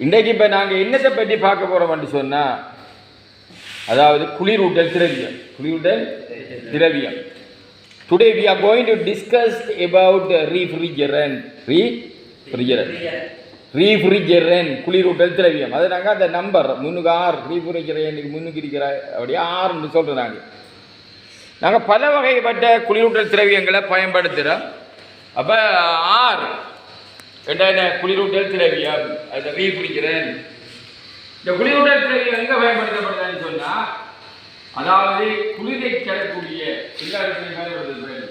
இன்றைக்கு இப்போ நாங்கள் என்னத்தை பற்றி பார்க்க போகிறோம்னு சொன்னால், அதாவது குளிரூட்டல் திரவியம். குளிரூட்டல் திரவியம். Today we are going to discuss about refrigerant. Refrigerant குளிரூட்டல் திரவியம். அது நாங்கள் அந்த நம்பர் முன்னுக்கு ஆர் ரீஃப்ரிஜரேண்டுக்கு முன்னுக்கு இருக்கிற அப்படியே ஆறுன்னு சொல்கிறோம். நாங்கள் பல வகைப்பட்ட குளிரூட்டல் திரவியங்களை பயன்படுத்துகிறோம். அப்போ ஆர் என்ன குளிரூட்டல் திரவியம், அது ரீஃப்ரிஜரண்ட். இந்த குளிரூட்டல் திரவியம் எங்கே பயன்படுத்தப்படுதுன்னு சொன்னால், அதாவது குளிரை தரக்கூடிய எல்லா இடத்துலையும் பயன்படுத்துறது.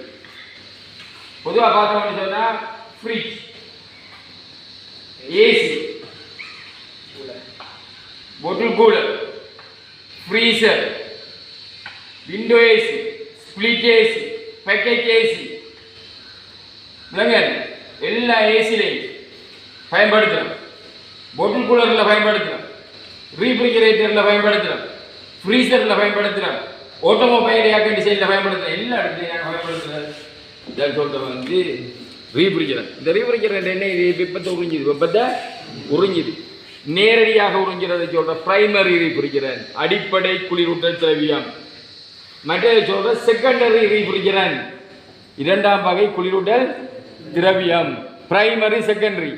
பொதுவாக பார்த்தோம்னு சொன்னால் fridge, AC, bottle cooler, freezer, window AC, split AC, package AC, எல்லா ஏசிலையும் பயன்படுத்துகிறோம். பாட்டில் கூலரில் பயன்படுத்துகிறோம், ரீஃப்ரிஜரேட்டரில் பயன்படுத்துகிறோம், ஃப்ரீசரில் பயன்படுத்துகிறோம், ஆட்டோமொபைல் ஏர் கண்டிஷனில் பயன்படுத்துகிறோம். எல்லா இடத்துலையும் நாங்கள் பயன்படுத்துகிறோம். இதை சொல்கிறது ரீஃப்ரிஜரண்ட். இந்த ரீஃப்ரிஜரண்ட் என்ன, இது வெப்பத்தை உறிஞ்சுது, நேரடியாக உறிஞ்சுறதை சொல்கிற பிரைமரி ரீஃப்ரிஜரண்ட், அடிப்படை குளிரூட்டல் திரவியம். மற்றதை சொல்கிற செகண்டரி ரீஃப்ரிஜரண்ட், இரண்டாம் வகை குளிரூட்டல் திரவியம். Primary, secondary.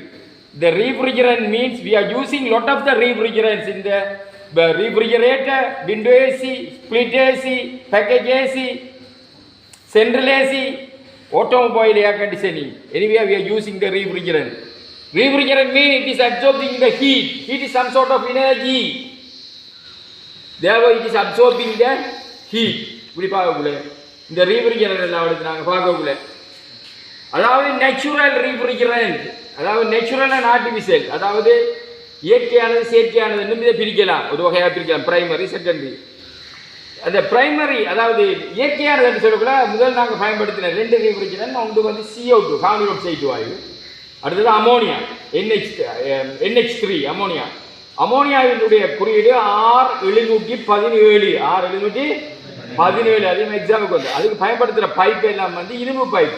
The refrigerant means we are using lot of the refrigerants in the refrigerator, window AC, split AC, package AC, central AC, automobile air conditioning. Anyway, we are using the refrigerant. Refrigerant means it is absorbing the heat. Heat is some sort of energy. Therefore, it is absorbing the heat. இப்படி பார்க்கக்கூட இந்த ரீஃப்ரிஜரண்ட் எல்லாம் எடுத்து நாங்கள் பார்க்கக்கூட. அதாவது natural ரீஃப்ரிஜரண்ட், அதாவது natural and artificial, அதாவது இயற்கையானது செயற்கையானதுன்னு இதை பிரிக்கலாம், ஒரு வகையாக பிரிக்கலாம், பிரைமரி செகண்டரி. அந்த பிரைமரி அதாவது இயற்கையானது சொல்லக்கூட முதல் நாங்கள் பயன்படுத்தின ரெண்டு ரீஃப்ரிஜரண்ட், ஒன்று CO2 கார்பன் ஆக்சைடு வாயு, அடுத்தது அமோனியா NH3 அமோனியா. அமோனியாவினுடைய குறியீடு R717. R717 அதிகம் எக்ஸாமுக்கு வந்து அதுக்கு பயன்படுத்துகிற பைப் எல்லாம் இரும்பு பைப்,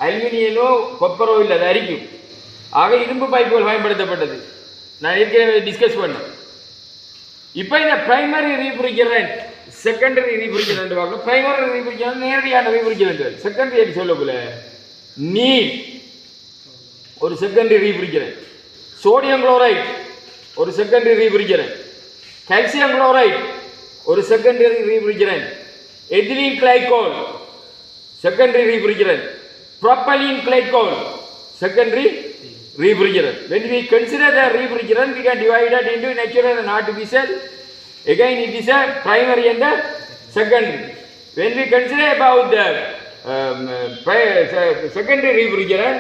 அலுமினியனோ கொப்பரோ இல்லை, அது அரிக்கும். ஆக இரும்பு பைப்புகள் பயன்படுத்தப்பட்டது. நான் ஏற்கனவே டிஸ்கஸ் பண்ணேன். இப்போ இந்த பிரைமரி ரீஃப்ரிஜரண்ட், செகண்டரி ரீஃப்ரிஜரண்ட் பார்க்கணும். பிரைமரி ரீஃப்ரிஜரண்ட் நேரடியான ரீஃப்ரிஜரண்ட். செகண்டரி என்று சொல்லக்குள்ள நீர் ஒரு செகண்டரி ரீஃப்ரிஜரண்ட், சோடியம் குளோரைட் ஒரு செகண்டரி ரீஃப்ரிஜரண்ட், கால்சியம் குளோரைட் ஒரு secondary refrigerant, ethylene glycol secondary refrigerant, propylene glycol secondary refrigerant. When we consider the refrigerant, we can divide it into natural and artificial. Again, it is a primary and the secondary. When we consider about the secondary refrigerant,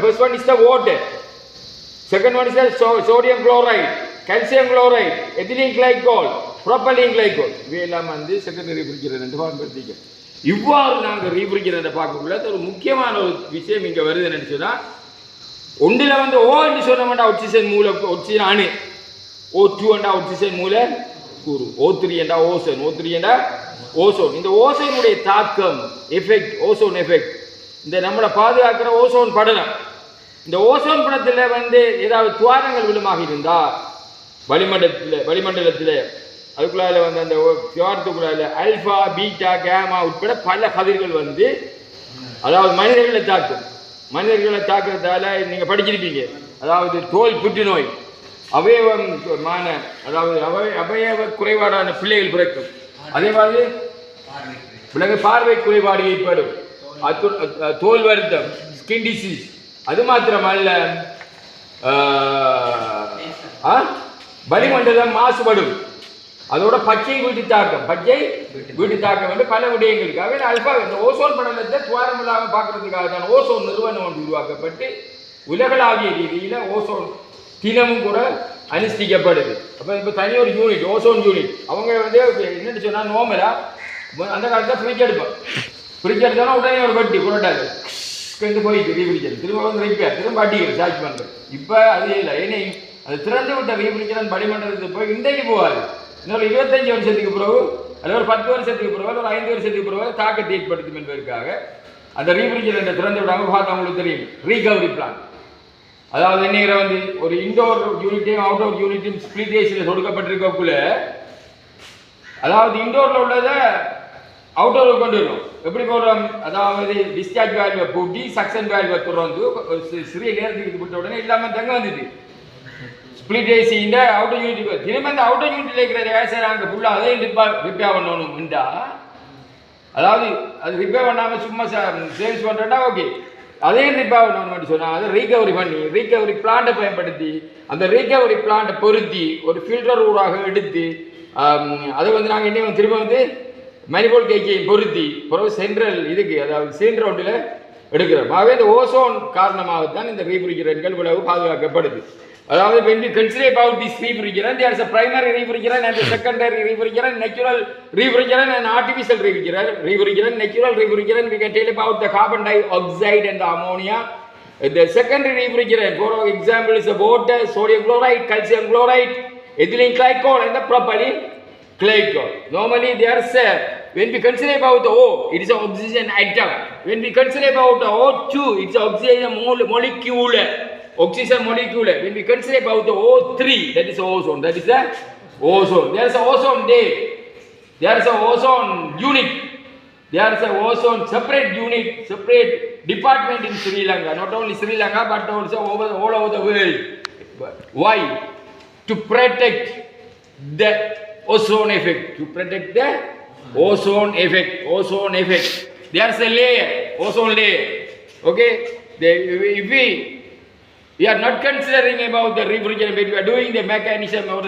first one is the water, second one is the sodium chloride, calcium chloride, ethylene glycol, propylene glycol. We எல்லாம் secondary refrigerant என்று பயன்படுத்திக்கிறோம். இவ்வாறு நாங்கள் ரீஃப்ரிஜரண்ட்டை பார்க்கக்குள்ள ஒரு முக்கியமான ஒரு விஷயம் இங்கே வருது என்னன்னு சொன்னால், ஒன்றில் ஓ என்று சொன்னோம்னா ஆக்சிஜன் மூல ஆக்சிஜன் அணு, O2 என்றா ஆக்சிஜன் மூல கூறு, O3 என்றா ஓசோன், O3 என்றா ஓசோன். இந்த ஓசோனுடைய தாக்கம் எஃபெக்ட், ஓசோன் எஃபெக்ட், இந்த நம்மளை பாதுகாக்கிற ஓசோன் படலம். இந்த ஓசோன் படத்தில் ஏதாவது துவாரங்கள் விழுமாக இருந்தால் வளிமண்டலத்தில் அதுக்குள்ளால அந்த துவாரத்துக்குள்ளால அல்ஃபா, பீட்டா, கேமா உட்பட பல கதிர்கள் அதாவது மனிதர்களை தாக்கும். மனிதர்களை தாக்குறதால நீங்கள் படிச்சிருப்பீங்க, அதாவது தோல் புற்றுநோய், அவயவமான அதாவது அவயவ குறைபாடான பிள்ளைகள் பிறக்கும். அதே மாதிரி பார்வை குறைபாடு ஏற்படும், தோல் வருத்தம், ஸ்கின் டிசீஸ். அது மாத்திரமல்ல, வளிமண்டலம் மாசுபடும், அதோட பச்சை வீட்டு தாக்கம் வந்து பல விடயங்களுக்காக அல்பா இந்த ஓசோன் படலத்தை துவாரம் இல்லாமல் பார்க்கறதுக்காக தான் ஓசோன் நிறுவனம் ஒன்று உருவாக்கப்பட்டு உலகளாவிய ரீதியில் ஓசோன் தினமும் கூட அனுஷ்டிக்கப்படுது. அப்போ இப்போ தனி ஒரு யூனிட், ஓசோன் யூனிட். அவங்க என்னென்னு சொன்னால், நோமலாக அந்த காலத்தில் ஃப்ரிட்ஜ் எடுத்தோன்னா உடனே ஒரு வட்டி புரட்டாது போயிட்டு ரீஃப்ரிஜரண்ட் திரும்ப ரிப்பேர், திரும்ப அடிக்கிறது, சார்ஜ் பண்ணுறது. இப்போ அது இல்லை, ஏன்னா அது திறந்து விட்ட ரீஃப்ரிஜரண்ட் வளிமண்டலத்துக்கு போய் இன்றைக்கு போகாது. இன்னொரு 25 வருஷத்துக்கு பிறகு, அல்லது ஒரு 10 வருஷத்துக்கு பிறகு, ஒரு 5 வருஷத்துக்கு பிறகு தாக்கத்தை ஏற்படுத்தும் என்பதற்காக அந்த ரீஃப்ரிஜரண்ட்டை திறந்து விடாமல் பார்த்தா அவங்களுக்கு தெரியும் ரீகவரி பிளான். அதாவது என்ன வந்து ஒரு இன்டோர் யூனிட்டையும் அவுட்டோர் யூனிட்டையும் ஸ்பிளிட் ஏசியில் கொடுக்கப்பட்டிருக்கக்குள்ள அதாவது இன்டோரில் உள்ளதை அவுட்டோருக்கு கொண்டு வரும். எப்படி போடுறோம்? அதாவது டிஸ்சார்ஜ் வேல்வை பூட்டி சக்ஷன் வேல்வை திறந்து சிறிய நேரத்துக்கு விட்ட உடனே இல்லாமல் தங்க வந்துட்டு ஸ்பிளிட் ஏசி இந்த அவுட்டர் யூனிட் திரும்ப அந்த அவுட்டர் யூனிட்ல இருக்கிற ஏசர் அங்கே ஃபுல்லாக அதையும் ரிப்பேர் பண்ணணும்டா. அதாவது அது ரிப்பேர் பண்ணாமல் சும்மா சேல்ஸ் பண்ணுறா ஓகே, அதையும் ரிப்பேர் பண்ணணும்னு சொன்னால் அதை ரீகவரி பண்ணி ரீகவரி பிளான்ட்டை பயன்படுத்தி அந்த ரீகவரி பிளான்ட்டை பொருத்தி ஒரு ஃபில்டர் ஊடாக எடுத்து அதை வந்து நாங்கள் என்ன திரும்ப வந்து மணிபோல் கேக்கையும் பொருத்தி பிறகு சென்ட்ரல் இதுக்கு அதாவது சென்ட்ரல் ரவுண்டில் எடுக்கிறோம். ஆகவே இந்த ஓசோன் காரணமாகத்தான் இந்த ரீஃப்ரிஜரன்ட்கள் இவ்வளவு பாதுகாக்கப்படுது. அதாவது when we consider about this refrigerant, there is a primary refrigerant and a secondary refrigerant, natural refrigerant and artificial refrigerant. Natural refrigerant, we can tell about the carbon dioxide and the ammonia. The secondary refrigerant, for example, is the water, sodium chloride, calcium chloride, ethylene glycol and the propylene glycol. Normally there is when we consider about the O, it is an oxygen atom. When we consider about the O2, it's an oxygen molecule. Oxygen molecule. When we consider about the O3, that is ozone. That is the ozone. There is an ozone day. There is an ozone unit. There is an ozone separate unit, separate department in Sri Lanka. Not only Sri Lanka, but also all over the world. Why? To protect the ozone effect. To protect the ozone effect. Ozone effect. There is a layer, ozone layer. Okay. If we are not considering about the refrigerant, when we are doing the mechanism or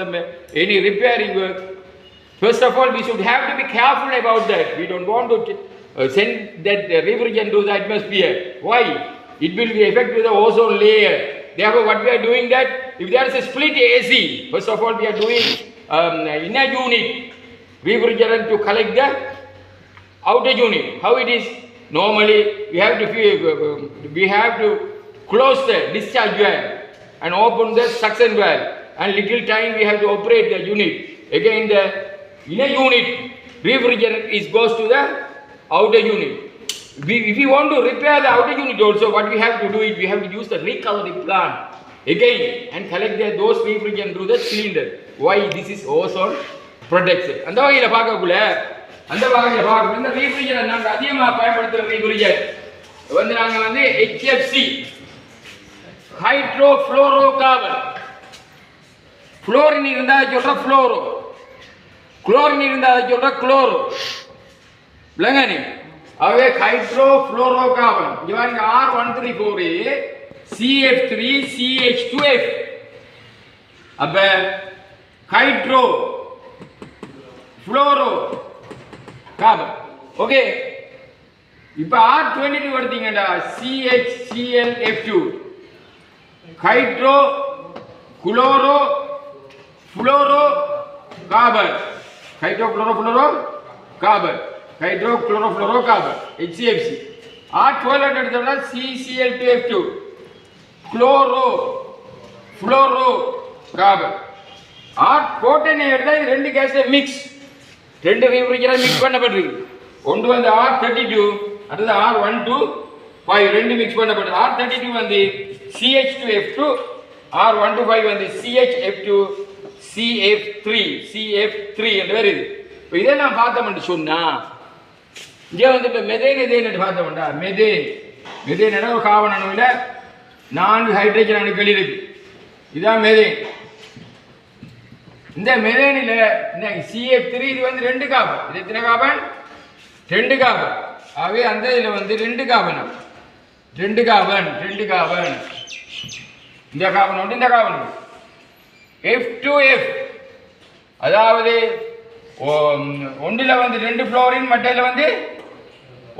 any repairing work, first of all, we should have to be careful about that. We don't want to send that refrigerant to the atmosphere. Why? It will be affect with the ozone layer. Therefore, what we are doing that, if there is a split AC, first of all, we are doing in a unit, refrigerant to collect the outer unit. How it is? Normally, we have to close the discharge valve and open the suction valve, and little time we have to operate the unit. Again, the inner unit refrigerant goes to the outer unit. If we want to repair the outer unit also, what we have to do is we have to use the recovery plant again and collect those refrigerant through the cylinder. Why? This is ozone protection. அந்த வகையில் பார்க்கக்குள்ள இந்த refrigerant நாங்கள் அதிகமாக பயன்படுத்துகிற refrigerant வந்து நாங்கள் வந்து HFC ஹைட்ரோஃப்ளோரோகார்பன். ஃப்ளோரின் இருந்தால் சொல்ற ஃப்ளோரோ, குளோரின் இருந்தால் சொல்ற குளோரோ. விளங்கனி? ஆகவே ஹைட்ரோஃப்ளோரோகார்பன் இங்க பாருங்க R134 CF3 CH2F. அப்ப ஹைட்ரோ ஃப்ளோரோ கார்பன். ஓகே. இப்ப R22 எடுத்தீங்கடா CHClF2 hydro chloro fluoro carbon. Hydro chloro fluoro carbon. Hydro chloro fluoro carbon HCFC. R12 எடுத்தோம்னா CCl2F2 chloro fluoro carbon. R14 எடுத்தா இது ரெண்டு கேஸ்ல மிக்ஸ், ரெண்டு refrigerant மிக்ஸ் பண்ணப்பட்டிருக்கு. ஒன்று வந்து R32, அடுத்து R125 ரெண்டு மிக்ஸ் பண்ணப்பட்டது. R32 வந்து CH2F2, R125 வந்து CHF2 CF3 என்று வருது. இப்போ இதை நான் பார்த்தோம்னு சொன்னா இங்கே வந்து இப்போ மெதேன் பார்த்தோம்டா. மெதேன் ஒரு கார்பன் அணுவில் 4 ஹைட்ரஜன் அணுக்கள் இருக்கு. இதுதான் மெதேன். இந்த மெதேனில் CF3 இது வந்து 2 கார்பன். இது எத்தனை கார்பன்? 2 கார்பன். ஆகவே அந்த இதில் வந்து 2 கார்பன். இந்த கார்பன் வந்து இந்த கார்பன் F2F. அதாவது ஒன்றில் வந்து 2 ஃப்ளோரின், மற்றையில் வந்து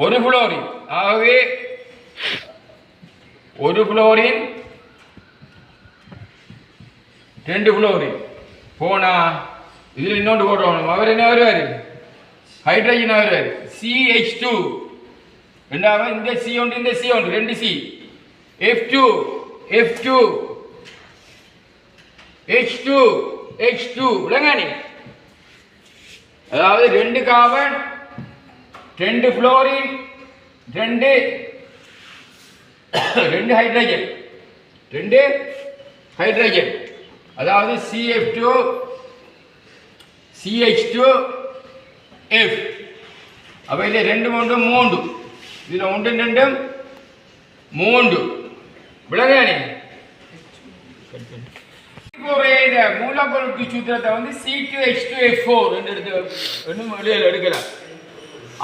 1 ஃப்ளோரின். ஆகவே 1 ஃப்ளோரின் 2 ஃப்ளோரின் போனா இதில் இன்னொன்று போடுவோம். அவர் என்ன வருவார்? ஹைட்ரஜன் வருவார் CH2. ரெண்டாவது இந்த C ஒன்று இந்த C ஒன்று 2 C F2 H2 விளங்கானி? அதாவது 2 கார்பன் 2 ஃப்ளோரின் 2 ஹைட்ரஜன். ரெண்டு ஹைட்ரஜன், அதாவது CF2 CH2 F. அப்போ இதில் ரெண்டு மூன்று மூன்று, இதில் ஒன்று ரெண்டு மூன்று விளங்கானே. மூலப்பொருட்கு சூத்திரத்தை வந்து C2H2F4 எடுக்கலாம்.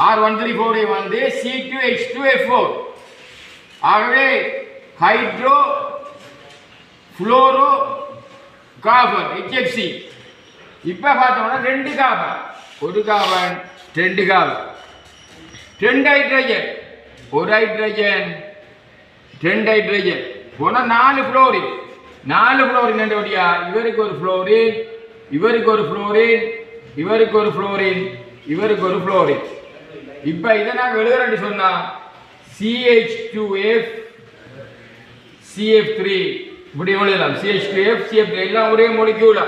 R134 வந்து C2H2F4. ஆகவே ஹைட்ரோ ஃப்ளோரோ கார்பன் HFC. இப்போ பார்த்தோம்னா ரெண்டு கார்பன், ஒரு கார்பன் ரெண்டு கார்பன், ரெண்டு ஹைட்ரஜன், ஒரு ஹைட்ரஜன் ரெண்டு ஹைட்ரஜன் போனால் நாலு ஃப்ளோரின். நாலு ஃப்ளோரின் என்னடியா, இவருக்கு ஒரு ஃப்ளோரின், இவருக்கு ஒரு ஃப்ளோரின், இவருக்கு ஒரு ஃப்ளோரின், இவருக்கு ஒரு ஃப்ளோரின். இப்போ இதை நாங்கள் எழுதுறேன்னு சொன்னால் CH2F CF3 இப்படி எழுதலாம். CH2F CF3 எல்லாம் ஒரே மொலிக்யூலா.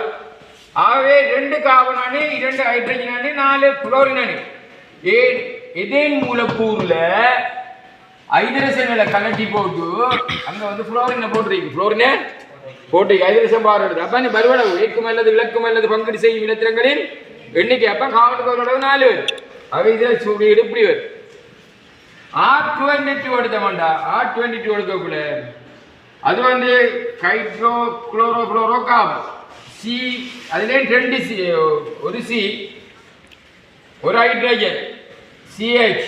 ஆகவே ரெண்டு கார்பன் அணு, இரண்டு ஹைட்ரஜன் அணு, நாலு புளோரின் அணு. எதேன் மூலக்கூறுல ஹைட்ரஜன்ல கலட்டி போட்டு அங்க வந்து புளோரினை போட்டுருக்கு. புளோரினை போட்டு ஹைட்ரஜன் பாருது. அப்ப நீ பருவளவு ஏற்கும் அல்லது விளக்கும் அல்லது பங்கீடு செய்யும் இலத்திரங்களின் எண்ணிக்கை அப்ப காவலுக்கு 4 வரும். அவை இதில் சூடு இப்படி வரும். R22 எடுத்தமாண்டா, R22 எடுக்கக்குள்ள அது வந்து hydro chloro fluoro carbon C, அதுலேயும் ரெண்டு சி, ஒரு சி, ஒரு ஹைட்ரஜன் CH,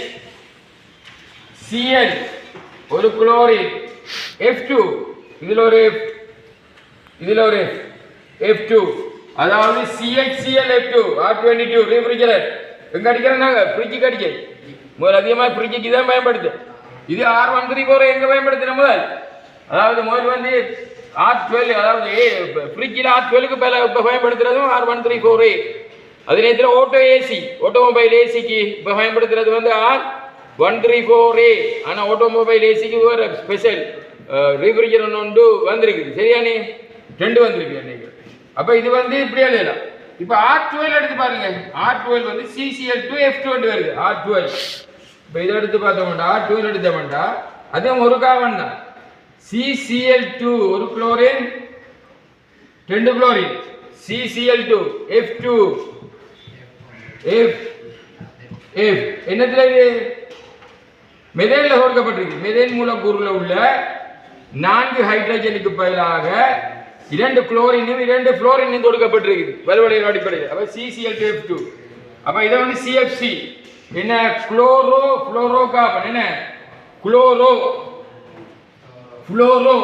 Cl, ஒரு குளோரின் F2, இதில் ஒரு F, இதில் ஒரு F2, அதாவது CHClF2. R22 ரெஃப்ரிஜரண்ட் எங்க அடிக்கிறோம் நாங்கள்? ஃப்ரிட்ஜுக்கு அடிக்க முதல் அதிகமாக ஃப்ரிட்ஜுக்கு தான் பயன்படுது. இது R134 எங்கே பயன்படுத்தின முதல், அதாவது முதல் வந்து R12, அதாவது ஃப்ரிட்ஜில் R12க்கு இப்போ பயன்படுத்துறதும் R134. அதே நேரத்தில் ஓட்டோ ஏசி, ஆட்டோமொபைல் ஏசிக்கு இப்போ பயன்படுத்துறது வந்து R134. ஆனால் ஆட்டோமொபைல் ஏசிக்கு ஒரு ஸ்பெஷல் ரெஃப்ரிஜரண்ட் ஒன்று வந்திருக்குது. சரியானே, ரெண்டு வந்திருக்கு அன்னைக்கு. அப்போ இது வந்து இப்படியே எழுதலாம். இப்போ R12 எடுத்து பாருங்க. R12 வந்து CCl2F2 வருது. R12 இப்போ இதை எடுத்து பார்த்தோம்டா, R12 எடுத்தோம்டா அதே ஒரு கார்பன் தான். CCl2 ஒரு குளோரின் ரெண்டு chlorine, CCl2 F2 F F என்னத்துல இது மெதேன்ல கொடுக்கப்பட்டிருக்கு. மெதேன் மூலக்கூறுல உள்ள 4 ஹைட்ரஜனுக்கு பதிலாக 2 குளோரினும் 2 புளோரினும் கொடுக்கப்பட்டிருக்கு வலுவடையின் அடிப்படையில். அப்ப CCl2F2. அப்ப இதை வந்து CFC என்ன, குளோரோ ஃப்ளோரோ கார்பன், என்ன குளோரோ ஃப்ளோரோ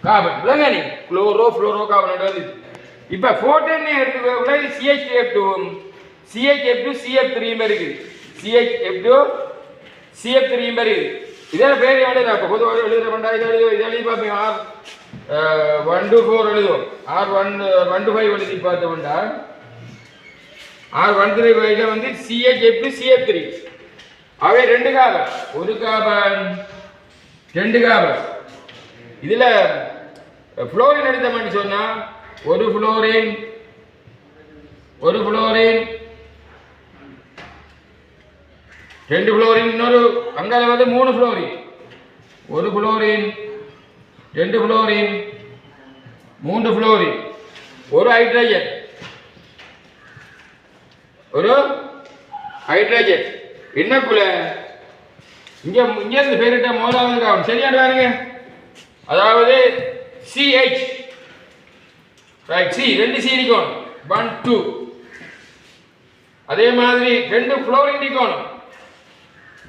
கார்பன் விளங்கானி, குளோரோ ஃப்ளோரோ கார்பன் வந்து. இப்ப 14 எடுத்து CH2F2 CHF2 CF3 இருக்குது. CHF2 CF3 இருக்குது. இதெல்லாம் பேர் எழுதுறா. இப்போ பொதுவாக எழுதுறா, இதை எழுதி பார்ப்பீங்க. R1 to 4 எழுதுவோம். R1 to 5 எழுதி பார்த்தோம்னா R135 வந்து CHF2 CF3. அவை ரெண்டு கார்பன், ஒரு கார்பன் ரெண்டு கார்பன். இதில் ஃப்ளோரின் எடுத்தோம்னு சொன்னால் ஒரு ஃப்ளோரின், ஒரு ஃப்ளோரின் ரெண்டு ஃப்ளோரின், இன்னொரு அங்கால வந்து 3 ஃப்ளோரின், ஒரு ஃப்ளோரின் ரெண்டு ஃப்ளோரின் 3 ஃப்ளோரின், ஒரு ஹைட்ரஜன், ஒரு ஹைட்ரஜன். என்னக்குள்ள இங்க இருந்து பேரிட்ட முதலாவது காவல் சரியான பாருங்க. அதாவது CH ரைட், C ரெண்டு C இருக்கணும் 1 2. அதே மாதிரி ரெண்டு ஃப்ளோரின் இருக்கணும்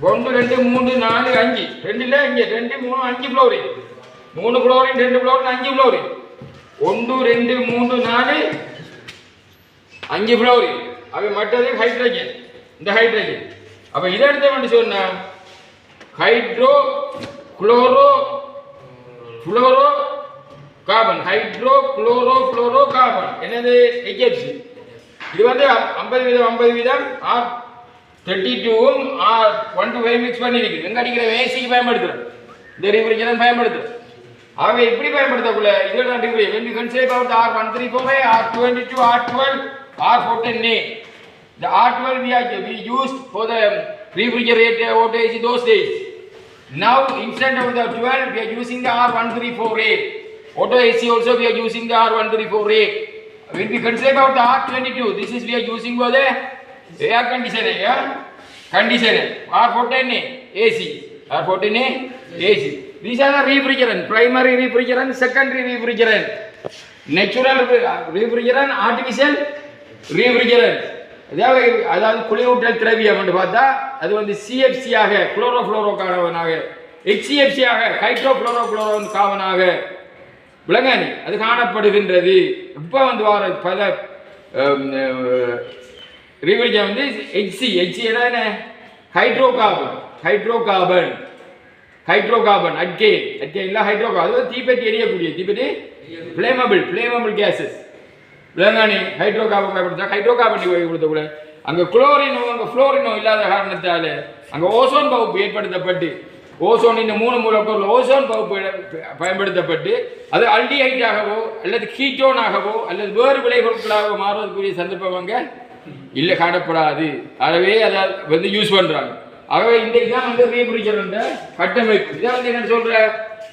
1 2 3 4 5. ரெண்டுல இங்க 2 3 5 fluorine, 3 fluorine 2 fluorine 5 fluorine, 1 2 3 4 5 fluorine. அவை மற்றது ஹைட்ரஜன், இந்த ஹைட்ரஜன். அப்ப இதை எடுத்து சொன்னா hydro chloro fluoro carbon, hydro chloro fluoro carbon, என்னது HFC. இது வந்து 50 வீதம் R32ம் R125 மிக்ஸ் பண்ணிருக்கு. எங்க அடிக்கிற ஏசிக்கு பயன்படுத்துறோம், இந்த ரெஃப்ரிஜரண்ட் பயன்படுத்துறோம். ஆகவே இப்படி பயன்படுத்தக்குள்ள இதெல்லாம் degree when we consider about R134, R22, R12, R14A. The R12 we used for the refrigerator voltage those days. Now instead of the 12 we are using the R134A. Auto AC also we are using the R134A. When we consider about the R22, this is we are using for the air conditioner, yeah? Conditioner. R14A AC. R14A AC. These are the refrigerant. Primary refrigerant, secondary refrigerant. Natural refrigerant, artificial refrigerant. அதாவது குளிரூட்டல் திரவியம் என்று பார்த்தா அது வந்து CFC ஆக chlorofluoro கார்பனாக, HCFC ஆக ஹைட்ரோஃப்ளோரோ கார்பனாக விளங்கானி அது காணப்படுகின்றது. இப்போ வந்து வர பல refrigerant வந்து HC என்ன ஹைட்ரோகார்பன் அட்கே இல்ல ஹைட்ரோகார்பன் அது தீப்பெட்டி எரியக்கூடிய தீப்பெட்டி ஃப்ளேமபிள் கேஸஸ் விளங்கானி ஹைட்ரோகார்பன் பயன்படுத்தா ஹைட்ரோகார்பன் கொடுத்த கூட அங்கே குளோரினோ அங்கே ஃப்ளோரினோ இல்லாத காரணத்தால் அங்கே ஓசோன் பகுப்பு ஏற்படுத்தப்பட்டு ஓசோன் இந்த 3 மூலப்பொருள் ஓசோன் பகுப்பு பயன்படுத்தப்பட்டு அது அல்டிஹைட்டாகவோ அல்லது கீட்டோனாகவோ அல்லது வேறு விளைபொருட்களாகவோ மாறுவதற்குரிய சந்தர்ப்பம் அங்கே இல்லை காணப்படாது. ஆகவே அதை வந்து யூஸ் பண்ணுறாங்க. ஆகவே இந்த எக்ஸாம் வந்து ரீஃப்ரிஜரண்ட் கட்டமைப்பு இதை வந்து என்ன சொல்கிற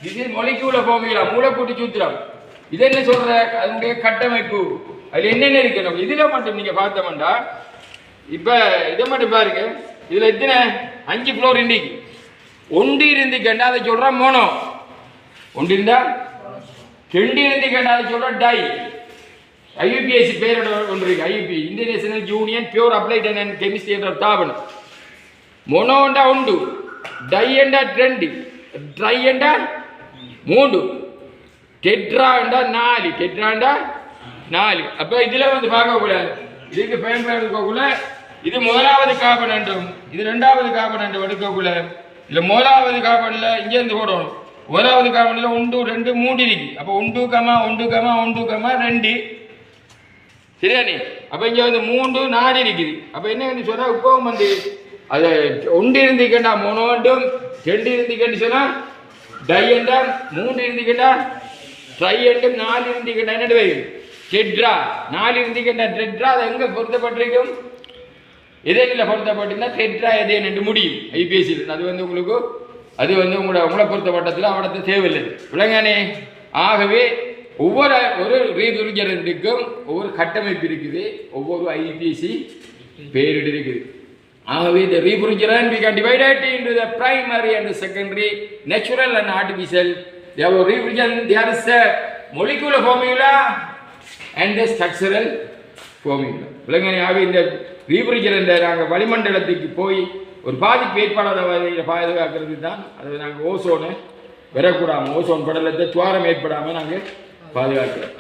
இது மொலிக்யூலர் ஃபார்முலா மூலக்கூட்டு சூத்திரம். இது என்ன சொல்கிற அதனுடைய கட்டமைப்பு அதில் என்னென்ன இருக்கணும். இதில் மட்டும் நீங்கள் பார்த்தோம்னா இப்போ இதை மட்டும் பாருங்க. இதில் எத்தனை 5 ஃப்ளோர் இண்டிக்கு ஒன்று இருந்துக்கண்டா அதை சொல்கிறோம் மோனோ, ஒன்று இருந்தால் 2 இருந்துக்கண்டா அதை சொல்கிறோம் டை. ஐயுபிஎஸ்சி பேரோட ஒன்று இருக்கு, IUP international union pure applied and chemistry என்ற தாபனம். மோனோ என்றா 1, டை என்றா 2, ட்ரை என்றா 3, டெட்ரா என்றா 4. அப்போ இதில் வந்து பார்க்கக்கூட இதுக்கு பயன்படுத்தக்கூட இது முதலாவது கார்பன் என்றும் இது 2வது கார்பன் என்றும் எடுக்கக்கூட இதில் முதலாவது கார்பனில் இங்கேருந்து போடணும். முதலாவது கார்பனில் 1, 2, 3 இருக்கு. அப்போ 1, 2 சரியானே. அப்போ இங்கே வந்து 3, 4 இருக்குது. அப்போ என்ன சொன்னால் இப்போ வந்து அதை 1 இருந்துக்கண்டா மோனோ என்றும் 2 இருந்துக்கன்னு சொன்னால் டை என்றால் 3 இருந்துக்கண்டா ட்ரை என்றும் 4 இருந்துக்கண்டா என்ன டெட்ரா 4 இருந்துக்கண்டா டெட்ரா. அது எங்கே பொருத்தப்பட்டிருக்கும் எதேனில் பொருத்தப்பட்டிருந்தா டெட்ரா எதேன் என்று முடியும் ஐபிஎஸ்சியில். அது வந்து உங்களுக்கு அது வந்து உங்களை பொறுத்த பட்டத்தில் அவடத்தை தேவையில்லை விளங்கானே. ஆகவே ஒவ்வொரு ரீஃப்ரிஜரண்ட்டுக்கும் ஒவ்வொரு கட்டமைப்பு இருக்குது, ஒவ்வொரு ஐபிஎஸ்சி பேரிடு இருக்குது. ஆகவே இந்த refrigerant we can divide it into the primary and the secondary, natural and artificial. There are refrigerant, there is a molecular formula and the structural formula. விலங்கனை ஆகவே இந்த refrigerant நாங்கள் வளிமண்டலத்துக்கு போய் ஒரு பாதிப்பு ஏற்படாத வகையில் பாதுகாக்கிறது தான். அது நாங்கள் ஓசோனை வரக்கூடாமல் ஓசோன் படலத்தை துவாரம் ஏற்படாமல் நாங்கள் பாதுகாக்கிறோம்.